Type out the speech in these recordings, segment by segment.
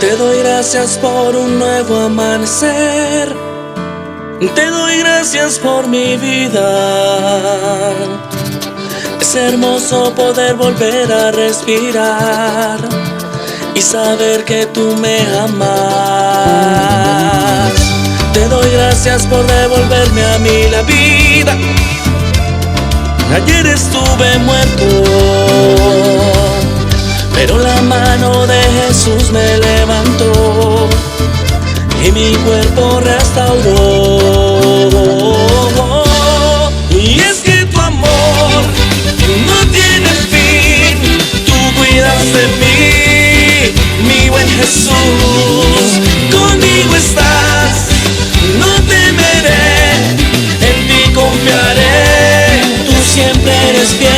Te doy gracias por un nuevo amanecer. Te doy gracias por mi vida. Es hermoso poder volver a respirar y saber que tú me amas. Te doy gracias por devolverme a mí la vida. Ayer estuve muerto, pero la mano de Jesús me levantó y mi cuerpo restauró. Y es que tu amor no tiene fin. Tú cuidas de mí, mi buen Jesús. Conmigo estás, no temeré, en ti confiaré. Tú siempre eres fiel.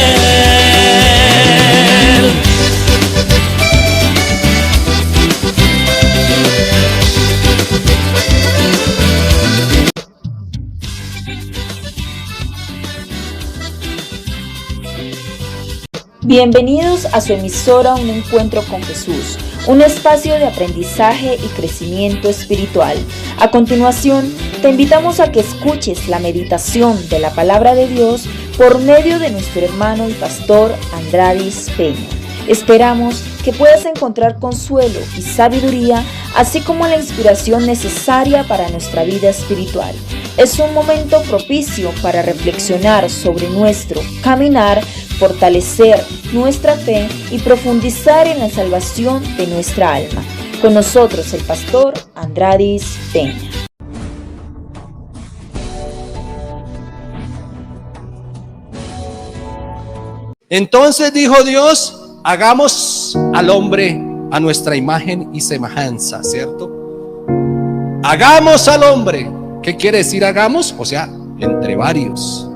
Bienvenidos a su emisora Un Encuentro con Jesús, un espacio de aprendizaje y crecimiento espiritual. A continuación, te invitamos a que escuches la meditación de la Palabra de Dios por medio de nuestro hermano y pastor Andradis Peña. Esperamos que puedas encontrar consuelo y sabiduría, así como la inspiración necesaria para nuestra vida espiritual. Es un momento propicio para reflexionar sobre nuestro caminar, fortalecer nuestra fe y profundizar en la salvación de nuestra alma. Con nosotros el pastor Andradis Peña. Entonces dijo Dios: hagamos al hombre a nuestra imagen y semejanza, ¿cierto? Hagamos al hombre. ¿Qué quiere decir hagamos? O sea, entre varios.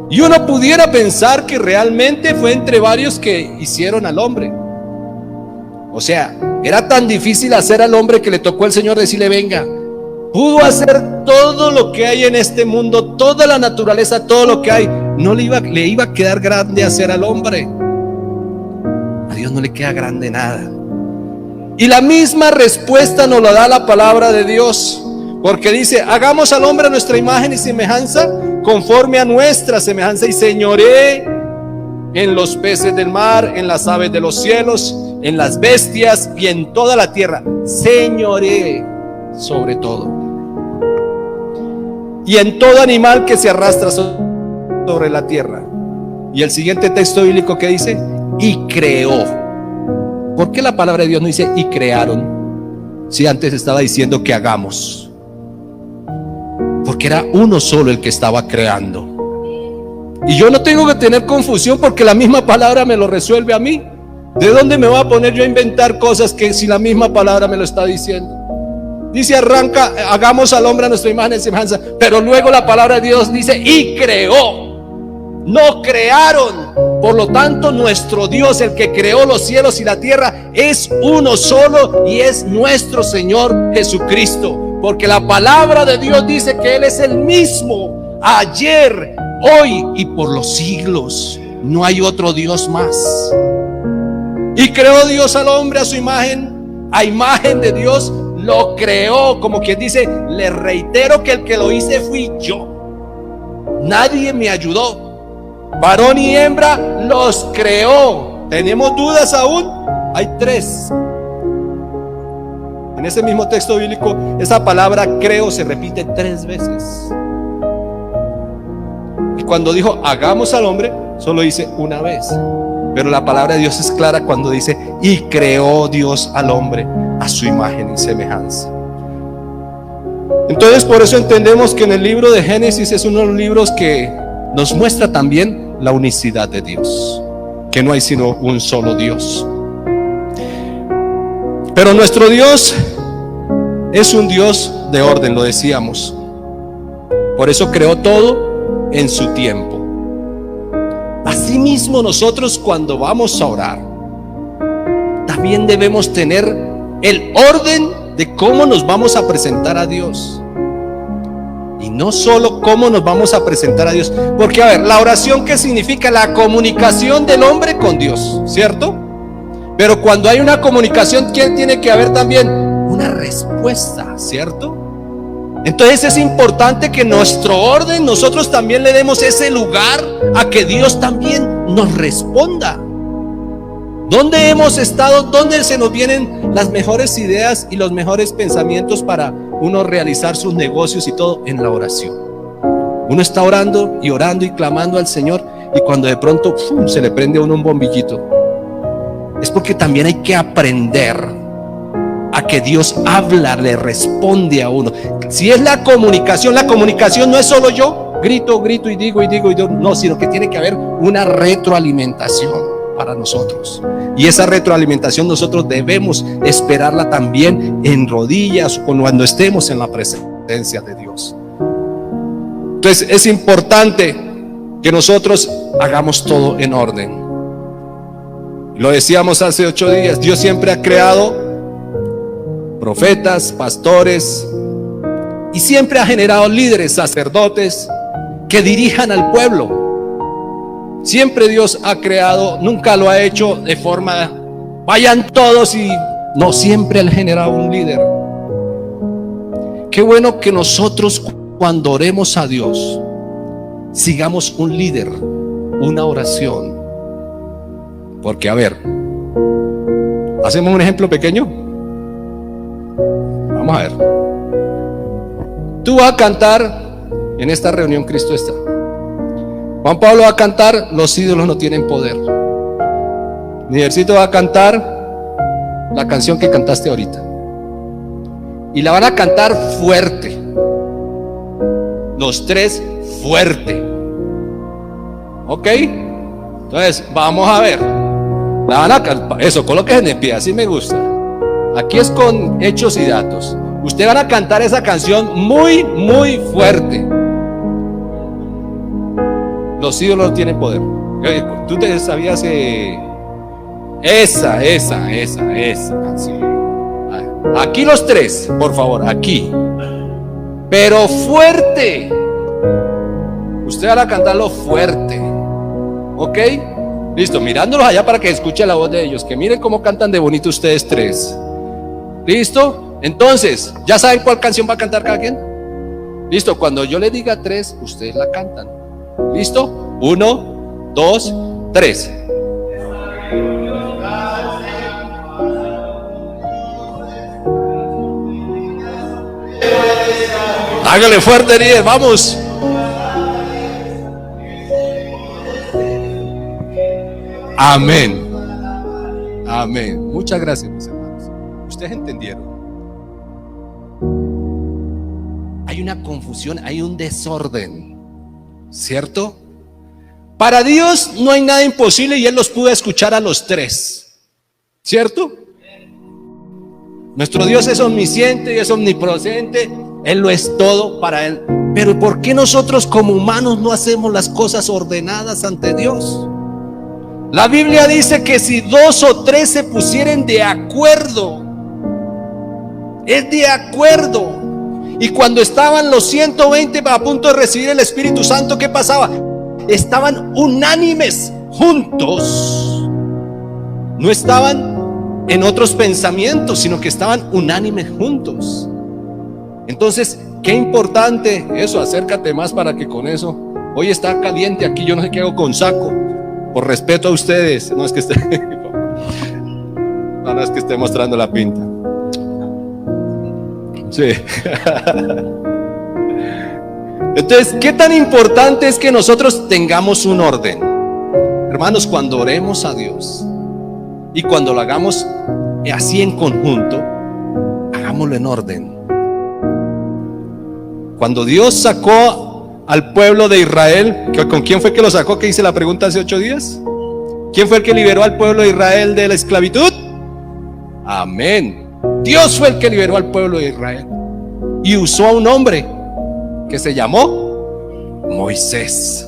Y uno pudiera pensar que realmente fue entre varios que hicieron al hombre. O sea, era tan difícil hacer al hombre que le tocó al Señor decirle: venga. Pudo hacer todo lo que hay en este mundo, toda la naturaleza, todo lo que hay. No le iba a quedar grande hacer al hombre. A Dios no le queda grande nada. Y la misma respuesta nos la da la palabra de Dios, porque dice: hagamos al hombre a nuestra imagen y semejanza, conforme a nuestra semejanza, y señoree en los peces del mar, en las aves de los cielos, en las bestias y en toda la tierra. Señoree sobre todo, y en todo animal que se arrastra sobre la tierra. Y el siguiente texto bíblico que dice: y creó. ¿Por qué la palabra de Dios no dice y crearon? Si antes estaba diciendo que hagamos. Porque era uno solo el que estaba creando. Y yo no tengo que tener confusión, porque la misma palabra me lo resuelve a mí. ¿De dónde me voy a poner yo a inventar cosas que si la misma palabra me lo está diciendo? Dice, arranca, hagamos al hombre a nuestra imagen y semejanza, pero luego la palabra de Dios dice y creó. No crearon. Por lo tanto, nuestro Dios, el que creó los cielos y la tierra, es uno solo, y es nuestro Señor Jesucristo. Porque la palabra de Dios dice que Él es el mismo ayer, hoy y por los siglos. No hay otro Dios más. Y creó Dios al hombre a su imagen, a imagen de Dios lo creó. Como quien dice, le reitero que el que lo hice fui yo. Nadie me ayudó. Varón y hembra los creó. ¿Tenemos dudas aún? Hay tres. En ese mismo texto bíblico, esa palabra creo se repite 3 veces. Y cuando dijo hagamos al hombre, solo dice una vez. Pero la palabra de Dios es clara cuando dice y creó Dios al hombre a su imagen y semejanza. Entonces, por eso entendemos que en el libro de Génesis es uno de los libros que nos muestra también la unicidad de Dios, que no hay sino un solo Dios. Pero nuestro Dios es un Dios de orden, lo decíamos. Por eso creó todo en su tiempo. Asimismo, nosotros cuando vamos a orar, también debemos tener el orden de cómo nos vamos a presentar a Dios. Y no solo cómo nos vamos a presentar a Dios, porque a ver, la oración, ¿qué significa? La comunicación del hombre con Dios, ¿cierto? Pero cuando hay una comunicación, ¿qué tiene que haber también? Una respuesta, ¿cierto? Entonces es importante que nuestro orden, nosotros también le demos ese lugar a que Dios también nos responda. ¿Dónde hemos estado? ¿Dónde se nos vienen las mejores ideas y los mejores pensamientos para uno realizar sus negocios y todo? En la oración. Uno está orando y clamando al Señor, y cuando de pronto se le prende a uno un bombillito, es porque también hay que aprender a que Dios habla, le responde a uno. Si es la comunicación no es solo yo grito y digo, no, sino que tiene que haber una retroalimentación para nosotros. Y esa retroalimentación nosotros debemos esperarla también en rodillas o cuando estemos en la presencia de Dios. Entonces es importante que nosotros hagamos todo en orden. Lo decíamos hace 8 días, Dios siempre ha creado profetas, pastores, y siempre ha generado líderes, sacerdotes que dirijan al pueblo. Siempre Dios ha creado, nunca lo ha hecho de forma vayan todos, y no, siempre ha generado un líder. Qué bueno que nosotros, cuando oremos a Dios, sigamos un líder, una oración. Porque a ver, hacemos un ejemplo pequeño. Vamos a ver. Tú vas a cantar en esta reunión, Cristo está. Juan Pablo va a cantar, los ídolos no tienen poder. Nivelcito va a cantar la canción que cantaste ahorita, y la van a cantar fuerte, los tres fuerte. ¿Ok? Entonces vamos a ver. La van a cantar, eso, colóquense de pie, así me gusta. Aquí es con hechos y datos. Ustedes van a cantar esa canción muy, muy fuerte. Los ídolos no tienen poder. Tú te sabías esa canción. Aquí los tres, por favor, aquí. Pero fuerte. Ustedes van a cantarlo fuerte. ¿Ok? Listo, mirándolos allá para que escuche la voz de ellos. Que miren cómo cantan de bonito ustedes tres. ¿Listo? Entonces, ¿ya saben cuál canción va a cantar cada quien? Listo, cuando yo les diga 3, ustedes la cantan. ¿Listo? 1, 2, 3. Hágale fuerte, Niel, vamos. Amén. Amén. Muchas gracias, mis hermanos. Ustedes entendieron. Hay una confusión, hay un desorden, ¿cierto? Para Dios no hay nada imposible, y Él los pudo escuchar a los tres, ¿cierto? Nuestro Dios es omnisciente y es omnipresente. Él lo es todo para Él. Pero ¿por qué nosotros como humanos no hacemos las cosas ordenadas ante Dios? La Biblia dice que si 2 o 3 se pusieren de acuerdo, es de acuerdo. Y cuando estaban los 120 a punto de recibir el Espíritu Santo, ¿qué pasaba? Estaban unánimes juntos. No estaban en otros pensamientos, sino que estaban unánimes juntos. Entonces, qué importante eso. Acércate más para que con eso. Hoy está caliente aquí, yo no sé qué hago con saco. Por respeto a ustedes, no es que esté no es que esté mostrando la pinta. Sí. Entonces, ¿qué tan importante es que nosotros tengamos un orden? Hermanos, cuando oremos a Dios y cuando lo hagamos así en conjunto, hagámoslo en orden. Cuando Dios sacó al pueblo de Israel, ¿con quién fue que lo sacó? Que hice la pregunta hace 8 días. ¿Quién fue el que liberó al pueblo de Israel de la esclavitud? Amén. Dios fue el que liberó al pueblo de Israel, y usó a un hombre que se llamó Moisés.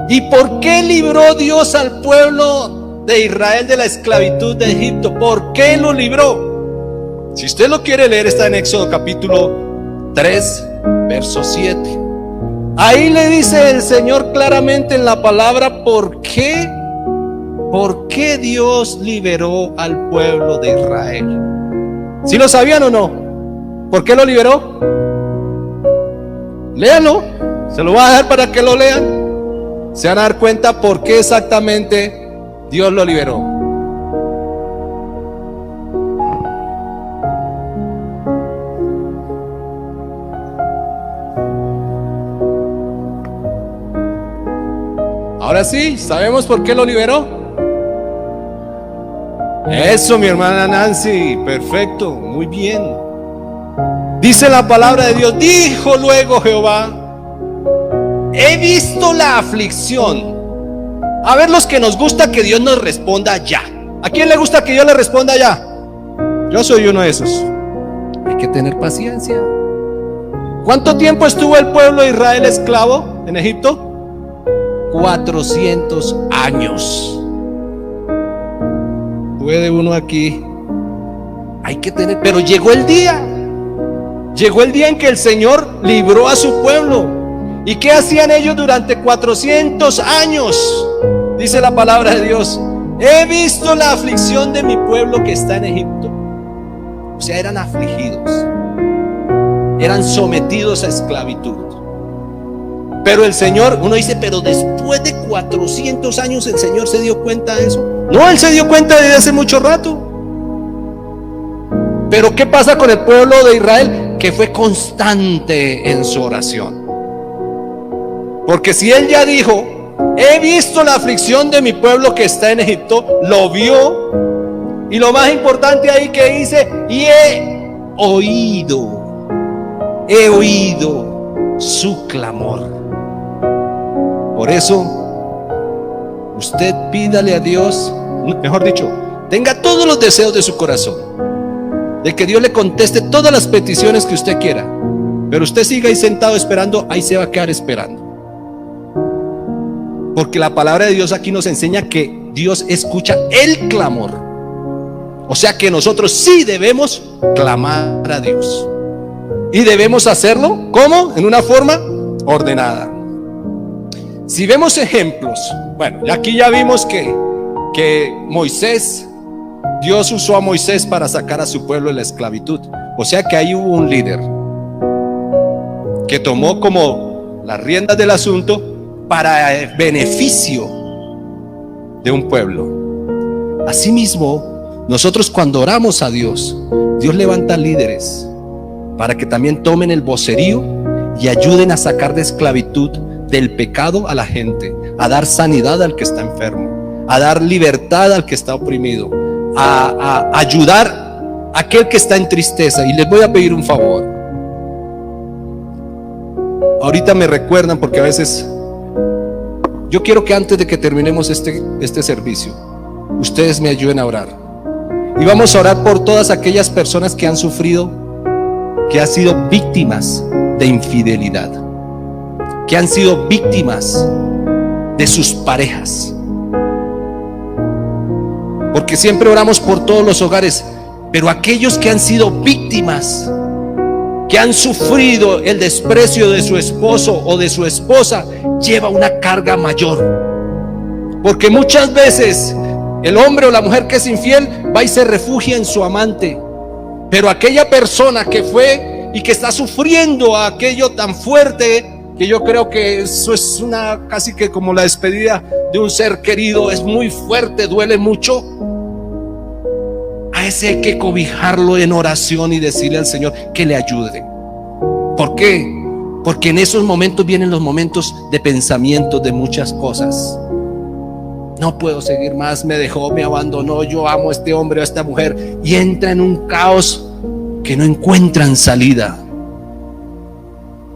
¿Y por qué libró Dios al pueblo de Israel de la esclavitud de Egipto? ¿Por qué lo libró? Si usted lo quiere leer, está en Éxodo capítulo 3, verso 7. Ahí le dice el Señor claramente en la palabra por qué ¿por qué Dios liberó al pueblo de Israel? ¿Sí lo sabían o no? ¿Por qué lo liberó? Léanlo, se lo voy a dejar para que lo lean. Se van a dar cuenta por qué exactamente Dios lo liberó. Ahora sí, ¿sabemos por qué lo liberó? Eso, mi hermana Nancy, perfecto, muy bien. Dice la palabra de Dios, dijo luego Jehová, he visto la aflicción. A ver, los que nos gusta que Dios nos responda ya. ¿A quién le gusta que Dios le responda ya? Yo soy uno de esos. Hay que tener paciencia. ¿Cuánto tiempo estuvo el pueblo de Israel esclavo en Egipto? 400 años. Puede uno aquí, hay que tener, pero llegó el día en que el Señor libró a su pueblo. ¿Y qué hacían ellos durante 400 años? Dice la palabra de Dios, he visto la aflicción de mi pueblo que está en Egipto. O sea, eran afligidos, eran sometidos a esclavitud. Pero el Señor, uno dice, pero después de 400 años el Señor se dio cuenta de eso. No, Él se dio cuenta desde hace mucho rato. Pero ¿qué pasa con el pueblo de Israel? Que fue constante en su oración. Porque si Él ya dijo, he visto la aflicción de mi pueblo que está en Egipto, lo vio. Y lo más importante ahí que dice, y he oído su clamor. Por eso, usted pídale a Dios, mejor dicho, tenga todos los deseos de su corazón, de que Dios le conteste todas las peticiones que usted quiera. Pero usted siga ahí sentado esperando, ahí se va a quedar esperando. Porque la palabra de Dios aquí nos enseña que Dios escucha el clamor. O sea que nosotros sí debemos clamar a Dios. Y debemos hacerlo, ¿cómo? En una forma ordenada. Si vemos ejemplos, bueno, aquí ya vimos que Moisés, Dios usó a Moisés para sacar a su pueblo de la esclavitud. O sea que ahí hubo un líder que tomó como las riendas del asunto para el beneficio de un pueblo. Asimismo, nosotros cuando oramos a Dios, Dios levanta líderes para que también tomen el vocerío y ayuden a sacar de esclavitud, del pecado a la gente, a dar sanidad al que está enfermo, a dar libertad al que está oprimido, a ayudar a aquel que está en tristeza. Y les voy a pedir un favor. Ahorita me recuerdan, porque a veces yo quiero que antes de que terminemos este servicio, ustedes me ayuden a orar. Y vamos a orar por todas aquellas personas que han sufrido, que han sido víctimas de infidelidad, que han sido víctimas de sus parejas. Porque siempre oramos por todos los hogares, pero aquellos que han sido víctimas, que han sufrido el desprecio de su esposo o de su esposa, lleva una carga mayor. Porque muchas veces el hombre o la mujer que es infiel va y se refugia en su amante, pero aquella persona que fue y que está sufriendo aquello tan fuerte, que yo creo que eso es casi que como la despedida de un ser querido, es muy fuerte, duele mucho. A ese hay que cobijarlo en oración y decirle al Señor que le ayude. ¿Por qué? Porque en esos momentos vienen los momentos de pensamiento de muchas cosas. No puedo seguir más, me dejó, me abandonó, yo amo a este hombre o a esta mujer, y entra en un caos que no encuentran salida.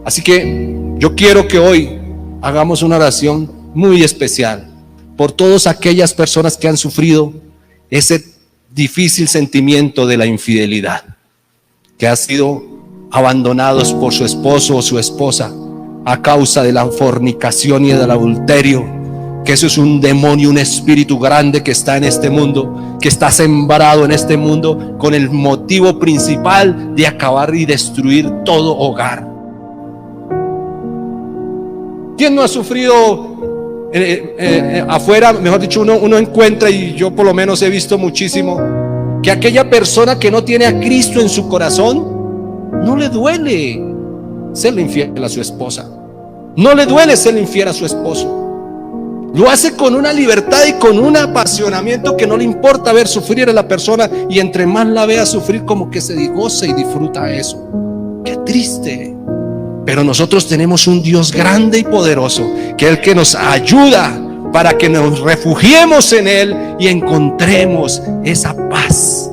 Así que yo quiero que hoy hagamos una oración muy especial por todas aquellas personas que han sufrido ese difícil sentimiento de la infidelidad, que han sido abandonados por su esposo o su esposa a causa de la fornicación y del adulterio, que eso es un demonio, un espíritu grande que está en este mundo, que está sembrado en este mundo con el motivo principal de acabar y destruir todo hogar. ¿Quién no ha sufrido afuera, mejor dicho, uno encuentra, y yo por lo menos he visto muchísimo, que aquella persona que no tiene a Cristo en su corazón, no le duele serle infiel a su esposa, no le duele serle infiel a su esposo. Lo hace con una libertad y con un apasionamiento que no le importa ver sufrir a la persona, y entre más la vea sufrir, como que se goza y disfruta eso. Qué triste. Pero nosotros tenemos un Dios grande y poderoso, que es el que nos ayuda para que nos refugiemos en Él y encontremos esa paz.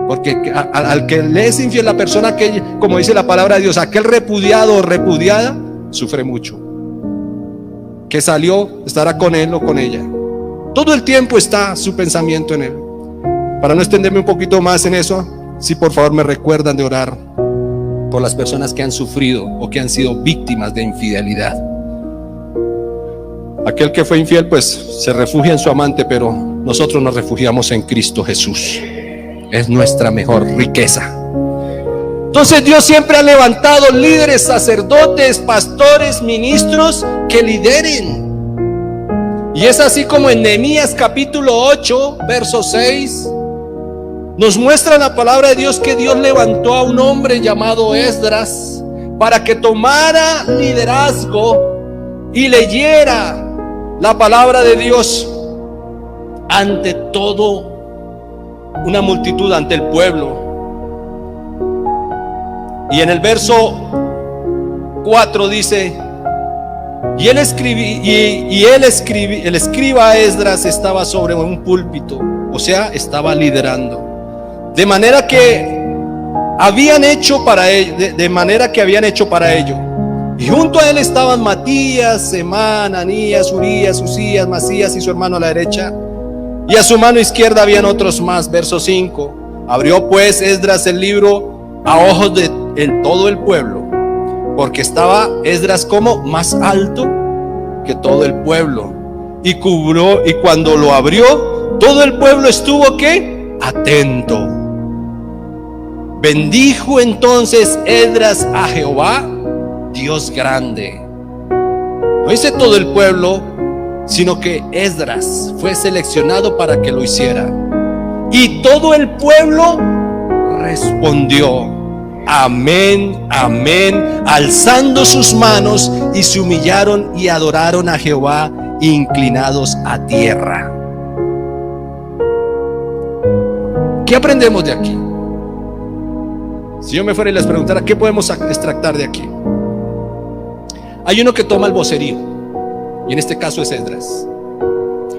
Porque al que le es infiel la persona, que, como dice la palabra de Dios, aquel repudiado o repudiada sufre mucho. Que salió, estará con él o con ella. Todo el tiempo está su pensamiento en él. Para no extenderme un poquito más en eso, si por favor me recuerdan de orar por las personas que han sufrido o que han sido víctimas de infidelidad. Aquel que fue infiel pues se refugia en su amante, pero nosotros nos refugiamos en Cristo Jesús. Es nuestra mejor riqueza. Entonces Dios siempre ha levantado líderes, sacerdotes, pastores, ministros que lideren. Y es así como en Nehemías capítulo 8, verso 6, nos muestra la palabra de Dios que Dios levantó a un hombre llamado Esdras para que tomara liderazgo y leyera la palabra de Dios ante todo una multitud, ante el pueblo. Y en el verso 4 dice: el escriba Esdras estaba sobre un púlpito, o sea, estaba liderando. De manera que habían hecho para ello, Y junto a él estaban Matías, Semán, Anías, Urías, Usías, Masías y su hermano a la derecha, y a su mano izquierda habían otros más. Verso 5: abrió pues Esdras el libro a ojos de todo el pueblo, porque estaba Esdras como más alto que todo el pueblo, y cuando lo abrió, todo el pueblo estuvo ¿qué? Atento. Bendijo entonces Esdras a Jehová, Dios grande. No dice todo el pueblo, sino que Esdras fue seleccionado para que lo hiciera. Y todo el pueblo respondió: amén, amén, alzando sus manos, y se humillaron y adoraron a Jehová, inclinados a tierra. ¿Qué aprendemos de aquí? Si yo me fuera y les preguntara, ¿qué podemos extractar de aquí? Hay uno que toma el vocerío, y en este caso es Esdras.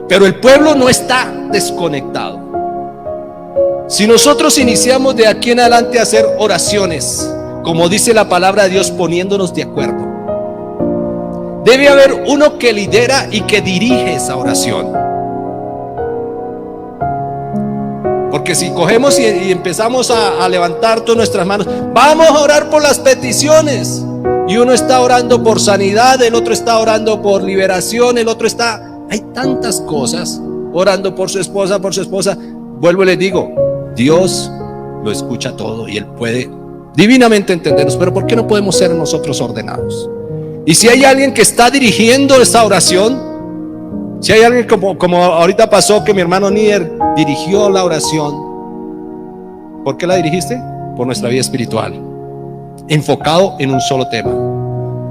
Pero el pueblo no está desconectado. Si nosotros iniciamos de aquí en adelante a hacer oraciones, como dice la palabra de Dios, poniéndonos de acuerdo, debe haber uno que lidera y que dirige esa oración. Porque si cogemos y empezamos a levantar todas nuestras manos, vamos a orar por las peticiones, y uno está orando por sanidad, el otro está orando por liberación, el otro está, hay tantas cosas, orando por su esposa, vuelvo y les digo, Dios lo escucha todo y Él puede divinamente entendernos, pero ¿por qué no podemos ser nosotros ordenados? Y si hay alguien que está dirigiendo esa oración, si hay alguien como ahorita pasó, que mi hermano Nier dirigió la oración, ¿por qué la dirigiste? Por nuestra vida espiritual, enfocado en un solo tema,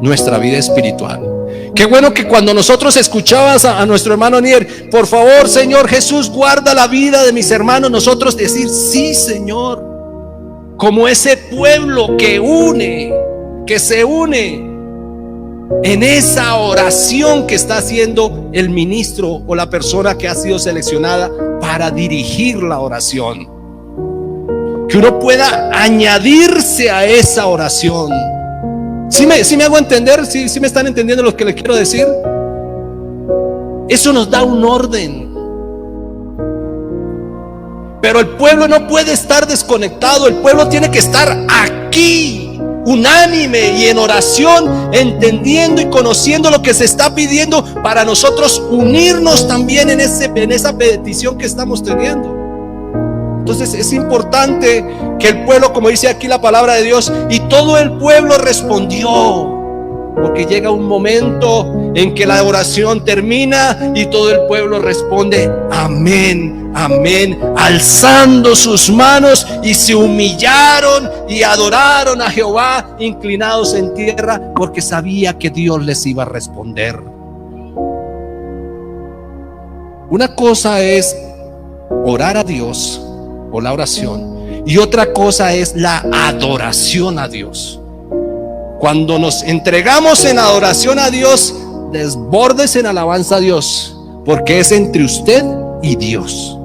nuestra vida espiritual. Qué bueno que cuando nosotros escuchábamos a nuestro hermano Nier, por favor, Señor Jesús, guarda la vida de mis hermanos, nosotros decir, sí, Señor, como ese pueblo que se une en esa oración que está haciendo el ministro o la persona que ha sido seleccionada para dirigir la oración. Que uno pueda añadirse a esa oración. ¿Sí me hago entender? ¿Sí me están entendiendo lo que les quiero decir? Eso nos da un orden. Pero el pueblo no puede estar desconectado. El pueblo tiene que estar aquí, unánime y en oración, entendiendo y conociendo lo que se está pidiendo, para nosotros unirnos también en esa petición que estamos teniendo. Entonces es importante que el pueblo, como dice aquí la palabra de Dios, y todo el pueblo respondió. porque llega un momento en que la oración termina y todo el pueblo responde amén, amén, alzando sus manos, y se humillaron y adoraron a Jehová inclinados en tierra, porque sabía que Dios les iba a responder. Una cosa es orar a Dios o la oración, y otra cosa es la adoración a Dios. Cuando nos entregamos en adoración a Dios, desbordes en alabanza a Dios, porque es entre usted y Dios.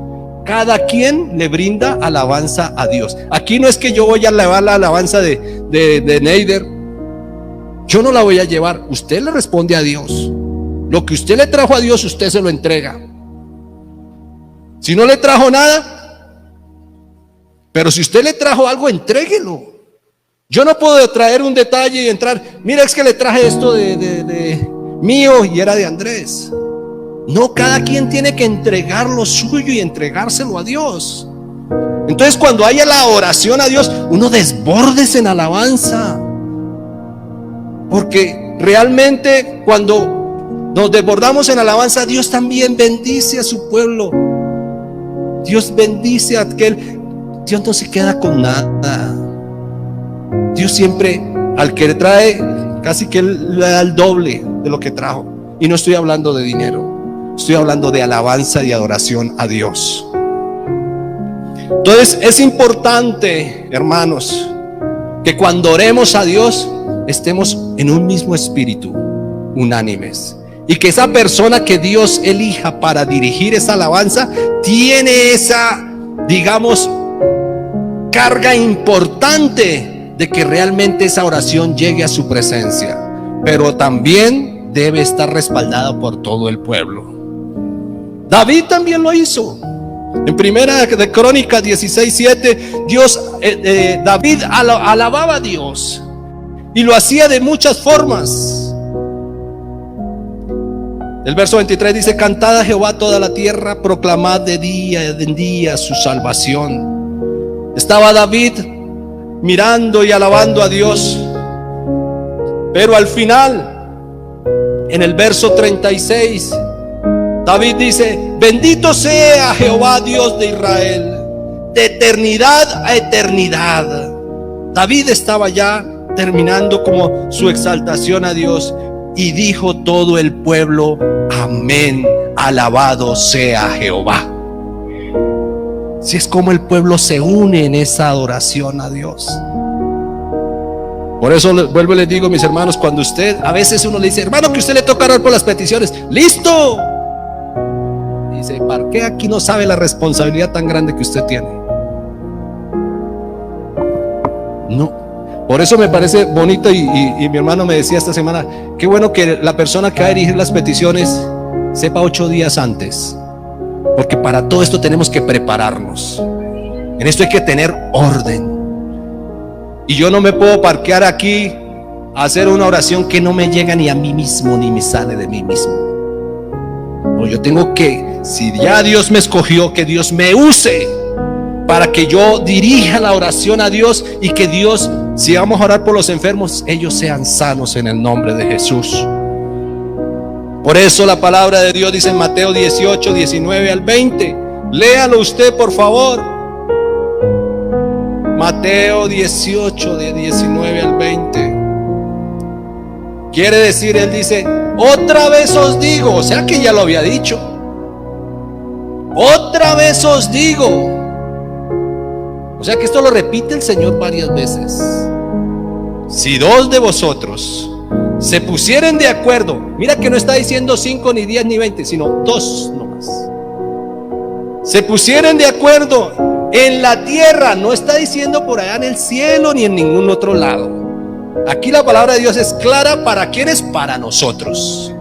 Cada quien le brinda alabanza a Dios. Aquí no es que yo voy a llevar la alabanza de Neider. Yo no la voy a llevar. Usted le responde a Dios. Lo que usted le trajo a Dios, usted se lo entrega. Si no le trajo nada, pero si usted le trajo algo, entréguelo. Yo no puedo traer un detalle y entrar, mira, es que le traje esto de mío y era de Andrés. No, cada quien tiene que entregar lo suyo y entregárselo a Dios. Entonces, cuando haya la oración a Dios, uno desbordes en alabanza, porque realmente cuando nos desbordamos en alabanza, Dios también bendice a su pueblo. Dios bendice a aquel. Dios no se queda con nada. Dios siempre al que le trae, casi que le da el doble de lo que trajo. Y no estoy hablando de dinero, estoy hablando de alabanza y adoración a Dios. Entonces es importante, hermanos, que cuando oremos a Dios estemos en un mismo espíritu, unánimes, y que esa persona que Dios elija para dirigir esa alabanza tiene esa, digamos, carga importante de que realmente esa oración llegue a su presencia, pero también debe estar respaldada por todo el pueblo. David también lo hizo. En Primera de Crónicas 16:7, David alababa a Dios y lo hacía de muchas formas. El verso 23 dice: cantad a Jehová toda la tierra, proclamad de día en día su salvación. Estaba David mirando y alabando a Dios, pero al final, en el verso 36, David dice: bendito sea Jehová Dios de Israel, de eternidad a eternidad. David estaba ya terminando como su exaltación a Dios, y dijo todo el pueblo: amén, alabado sea Jehová. Si es como el pueblo se une en esa adoración a Dios. Por eso vuelvo y les digo, mis hermanos, cuando usted, a veces uno le dice: hermano, que usted le toca orar por las peticiones. ¡Listo! Dice: ¿para qué aquí no sabe la responsabilidad tan grande que usted tiene? No. Por eso me parece bonito, y mi hermano me decía esta semana: qué bueno que la persona que va a dirigir las peticiones sepa 8 días antes, porque para todo esto tenemos que prepararnos. En esto hay que tener orden. Y yo no me puedo parquear aquí a hacer una oración que no me llega ni a mí mismo, ni me sale de mí mismo. No, yo tengo que, si ya Dios me escogió, que Dios me use para que yo dirija la oración a Dios, y que Dios, si vamos a orar por los enfermos, ellos sean sanos en el nombre de Jesús. Por eso la palabra de Dios dice en Mateo 18, 19 al 20. Léalo usted, por favor. Mateo 18, de 19 al 20. Quiere decir, él dice: otra vez os digo, o sea que ya lo había dicho. Otra vez os digo. O sea que esto lo repite el Señor varias veces. Si 2 de vosotros se pusieren de acuerdo, mira que no está diciendo 5, ni 10, ni 20, sino 2 nomás. Se pusieren de acuerdo en la tierra, no está diciendo por allá en el cielo ni en ningún otro lado. Aquí la palabra de Dios es clara. ¿Para quiénes? Para nosotros.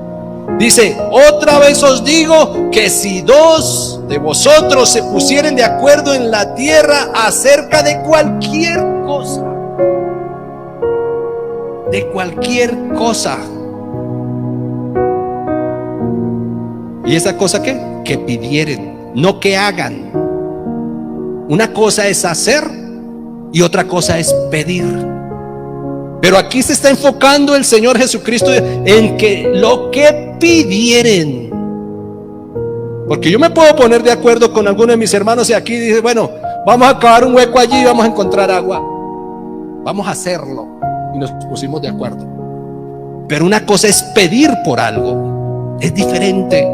Dice: otra vez os digo que si 2 de vosotros se pusieren de acuerdo en la tierra acerca de cualquier cosa, de cualquier cosa. ¿Y esa cosa qué? Que pidieren, no que hagan. Una cosa es hacer y otra cosa es pedir. Pero aquí se está enfocando el Señor Jesucristo en que lo que pidieren. Porque yo me puedo poner de acuerdo con alguno de mis hermanos y aquí dice, bueno, vamos a cavar un hueco allí y vamos a encontrar agua. Vamos a hacerlo. Y nos pusimos de acuerdo. Pero una cosa es pedir por algo, es diferente.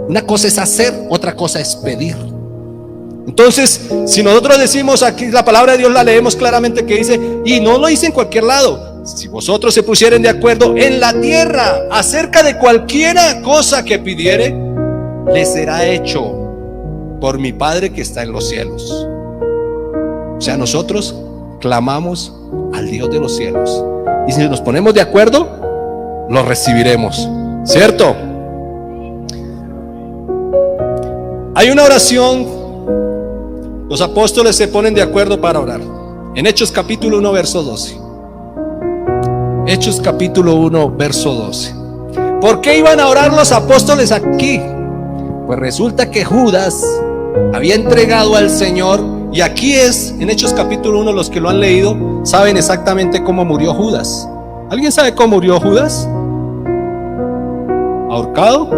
Una cosa es hacer, otra cosa es pedir. Entonces, si nosotros decimos aquí, la palabra de Dios la leemos claramente que dice, y no lo hice en cualquier lado, si vosotros se pusieren de acuerdo en la tierra acerca de cualquiera cosa que pidiere, le será hecho por mi Padre que está en los cielos. O sea, nosotros clamamos al Dios de los cielos, y si nos ponemos de acuerdo, lo recibiremos, ¿cierto? Hay una oración, los apóstoles se ponen de acuerdo para orar. En Hechos capítulo 1 verso 12. Hechos capítulo 1 verso 12. ¿Por qué iban a orar los apóstoles aquí? Pues resulta que Judas había entregado al Señor, y aquí es, en Hechos capítulo 1, los que lo han leído saben exactamente cómo murió Judas. ¿Alguien sabe cómo murió Judas? ¿Ahorcado?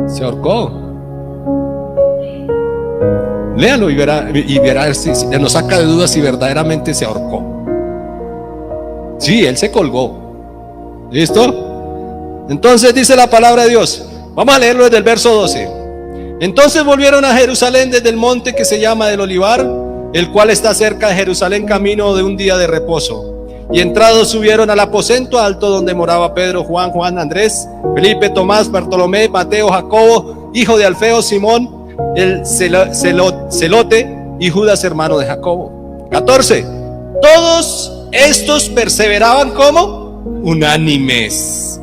Se ahorcó. Léalo y verá si nos saca de dudas si verdaderamente se ahorcó. Sí, él se colgó. ¿Listo? Entonces dice la palabra de Dios. Vamos a leerlo desde el verso 12. Entonces volvieron a Jerusalén desde el monte que se llama del Olivar, el cual está cerca de Jerusalén, camino de un día de reposo. Y entrados subieron al aposento alto donde moraba Pedro, Juan, Andrés, Felipe, Tomás, Bartolomé, Mateo, Jacobo, hijo de Alfeo, Simón, el celote, y Judas, hermano de Jacobo. 14. Todos estos perseveraban como unánimes.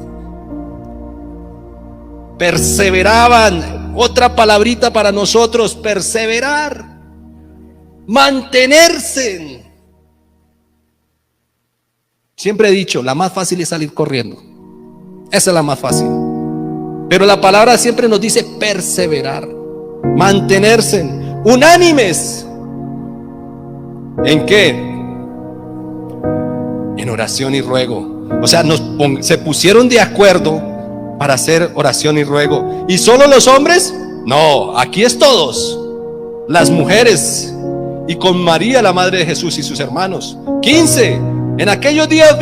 Perseveraban. Otra palabrita para nosotros: perseverar, mantenerse. Siempre he dicho, la más fácil es salir corriendo. Esa es la más fácil. Pero la palabra siempre nos dice perseverar, mantenerse, unánimes. ¿En qué? En oración y ruego. O sea, se pusieron de acuerdo para hacer oración y ruego. ¿Y solo los hombres? No, aquí es todos. Las mujeres, y con María, la madre de Jesús, y sus hermanos. 15. En aquellos días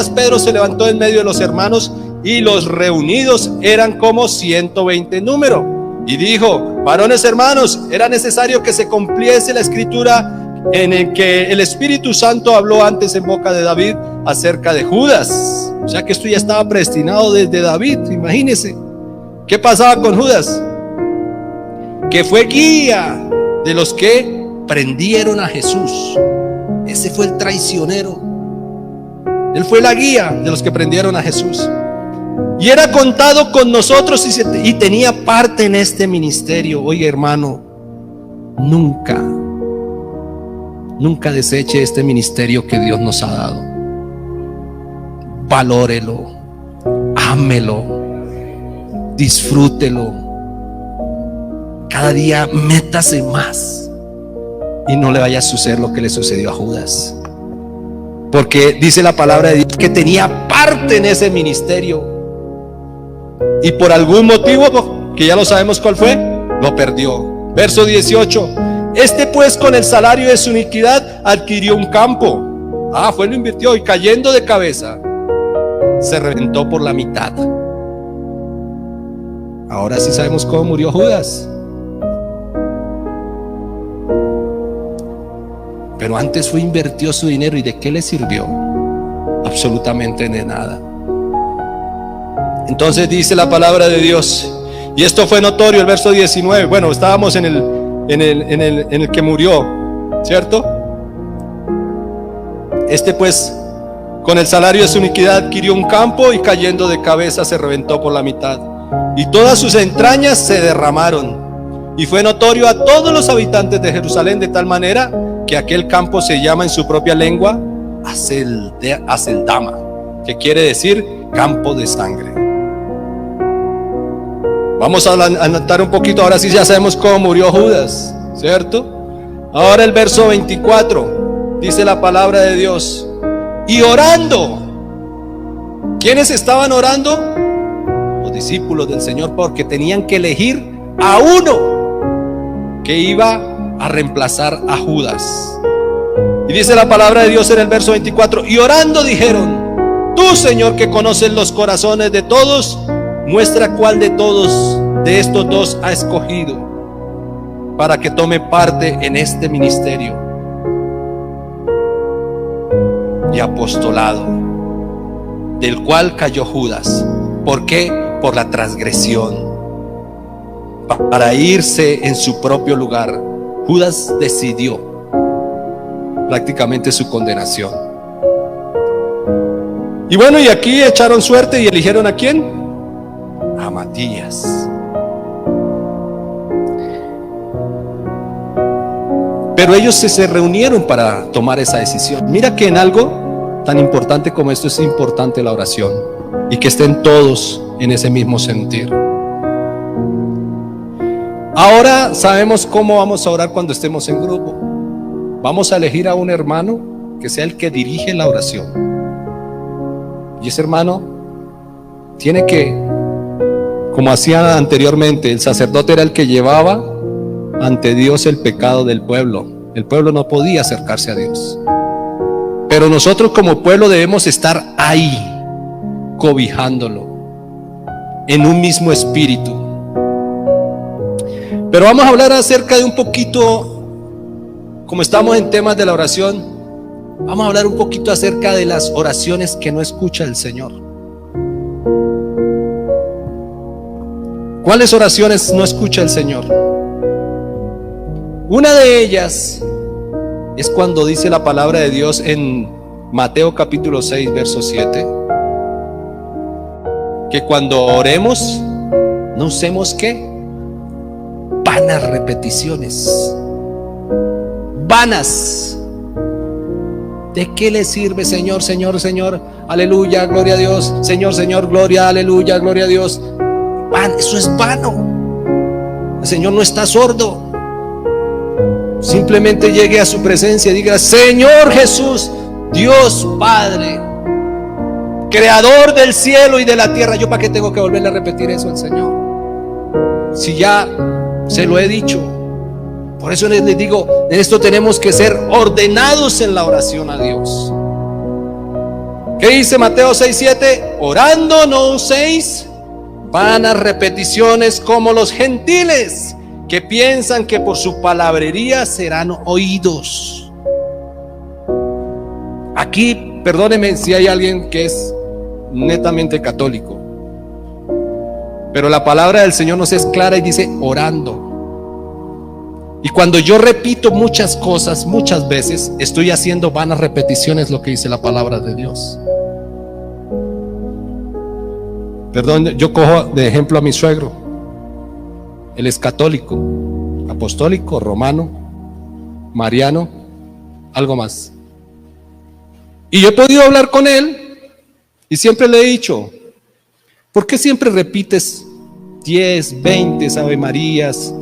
Pedro se levantó en medio de los hermanos, y los reunidos eran como 120 en número, y dijo: varones hermanos, era necesario que se cumpliese la escritura en el que el Espíritu Santo habló antes en boca de David acerca de Judas. O sea que esto ya estaba predestinado desde David. Imagínense qué pasaba con Judas, que fue guía de los que prendieron a Jesús. Ese fue el traicionero. Él fue la guía de los que prendieron a Jesús, y era contado con nosotros y tenía parte en este ministerio. Oye, hermano, nunca deseche este ministerio que Dios nos ha dado. Valórelo, ámelo, disfrútelo. Cada día métase más, y no le vaya a suceder lo que le sucedió a Judas, porque dice la palabra de Dios que tenía parte en ese ministerio, y por algún motivo, que ya lo sabemos cuál fue, lo perdió. Verso 18. Este pues, con el salario de su iniquidad adquirió un campo. Lo invirtió, y cayendo de cabeza se reventó por la mitad. Ahora sí sabemos cómo murió Judas. Pero antes invirtió su dinero, ¿y de qué le sirvió? Absolutamente de nada. Entonces dice la palabra de Dios, y esto fue notorio, el verso 19. Bueno, estábamos en el que murió, ¿cierto? Este pues, con el salario de su iniquidad adquirió un campo, y cayendo de cabeza se reventó por la mitad, y todas sus entrañas se derramaron. Y fue notorio a todos los habitantes de Jerusalén, de tal manera que aquel campo se llama en su propia lengua Aceldama, que quiere decir campo de sangre. Vamos a anotar un poquito. Ahora sí ya sabemos cómo murió Judas, ¿cierto? Ahora el verso 24. Dice la palabra de Dios. Y orando. ¿Quiénes estaban orando? Los discípulos del Señor, porque tenían que elegir a uno que iba a reemplazar a Judas. Y dice la palabra de Dios en el verso 24. Y orando dijeron: tú, Señor, que conoces los corazones de todos, muestra cuál de todos de estos dos ha escogido para que tome parte en este ministerio y apostolado, del cual cayó Judas. ¿Por qué? Por la transgresión, para irse en su propio lugar. Judas decidió prácticamente su condenación. Y bueno, y aquí echaron suerte y eligieron ¿a quién? A Matías. Pero ellos se reunieron para tomar esa decisión. Mira que en algo tan importante como esto es importante la oración, y que estén todos en ese mismo sentir. Ahora sabemos cómo vamos a orar cuando estemos en grupo. Vamos a elegir a un hermano que sea el que dirige la oración. Y ese hermano tiene que, como hacía anteriormente, el sacerdote era el que llevaba ante Dios el pecado del pueblo. El pueblo no podía acercarse a Dios. Pero nosotros como pueblo debemos estar ahí, cobijándolo, en un mismo espíritu. Pero vamos a hablar acerca de un poquito, como estamos en temas de la oración, vamos a hablar un poquito acerca de las oraciones que no escucha el Señor. ¿Cuáles oraciones no escucha el Señor? Una de ellas es cuando dice la palabra de Dios en Mateo capítulo 6, verso 7, que cuando oremos no usemos ¿qué? Vanas repeticiones. Vanas. ¿De qué le sirve Señor, Señor, Señor? Aleluya, gloria a Dios. Señor, Señor, gloria, aleluya, gloria a Dios. Eso es vano. El Señor no está sordo. Simplemente llegue a su presencia y diga: Señor Jesús, Dios Padre, creador del cielo y de la tierra. ¿Yo para qué tengo que volverle a repetir eso al Señor? Si ya se lo he dicho. Por eso les digo, en esto tenemos que ser ordenados en la oración a Dios. ¿Qué dice Mateo 6:7? Orando no uséis vanas repeticiones como los gentiles, que piensan que por su palabrería serán oídos. Aquí, perdóneme si hay alguien que es netamente católico, pero la palabra del Señor nos es clara y dice orando. Y cuando yo repito muchas cosas, muchas veces, estoy haciendo vanas repeticiones, lo que dice la palabra de Dios. Perdón, yo cojo de ejemplo a mi suegro. Él es católico, apostólico, romano, mariano, algo más. Y yo he podido hablar con él y siempre le he dicho: ¿por qué siempre repites 10, 20 Ave Marías?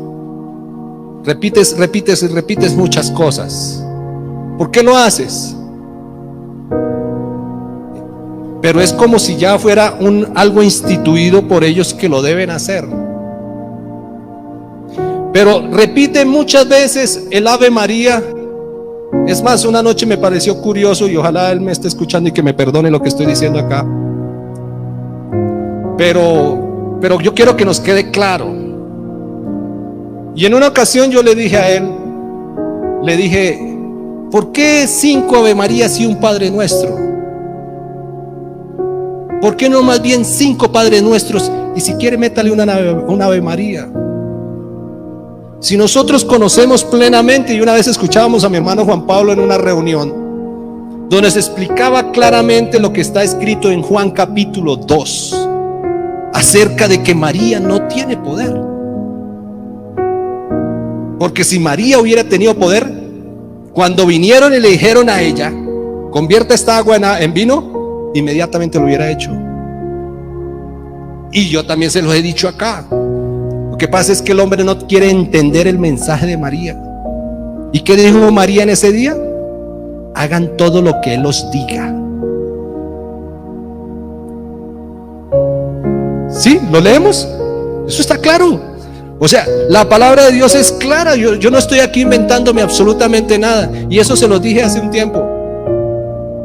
Repites y repites muchas cosas. ¿Por qué lo haces? Pero es como si ya fuera algo instituido por ellos que lo deben hacer. Pero repite muchas veces el Ave María. Es más, una noche me pareció curioso, y ojalá él me esté escuchando y que me perdone lo que estoy diciendo acá. Pero yo quiero que nos quede claro. Y en una ocasión yo le dije a él, le dije: ¿por qué 5 Ave Marías y un Padre Nuestro? ¿Por qué no más bien 5 Padres Nuestros? Y si quiere, métale una Ave María. Si nosotros conocemos plenamente, y una vez escuchábamos a mi hermano Juan Pablo en una reunión donde se explicaba claramente lo que está escrito en Juan capítulo 2 acerca de que María no tiene poder. Porque si María hubiera tenido poder, cuando vinieron y le dijeron a ella: convierta esta agua en vino, inmediatamente lo hubiera hecho. Y yo también se los he dicho acá. Lo que pasa es que el hombre no quiere entender el mensaje de María. ¿Y qué dijo María en ese día? hagan todo lo que Él os diga. ¿Sí? ¿Lo leemos? Eso está claro. O sea, la palabra de Dios es clara. Yo no estoy aquí inventándome absolutamente nada. Y eso se lo dije hace un tiempo.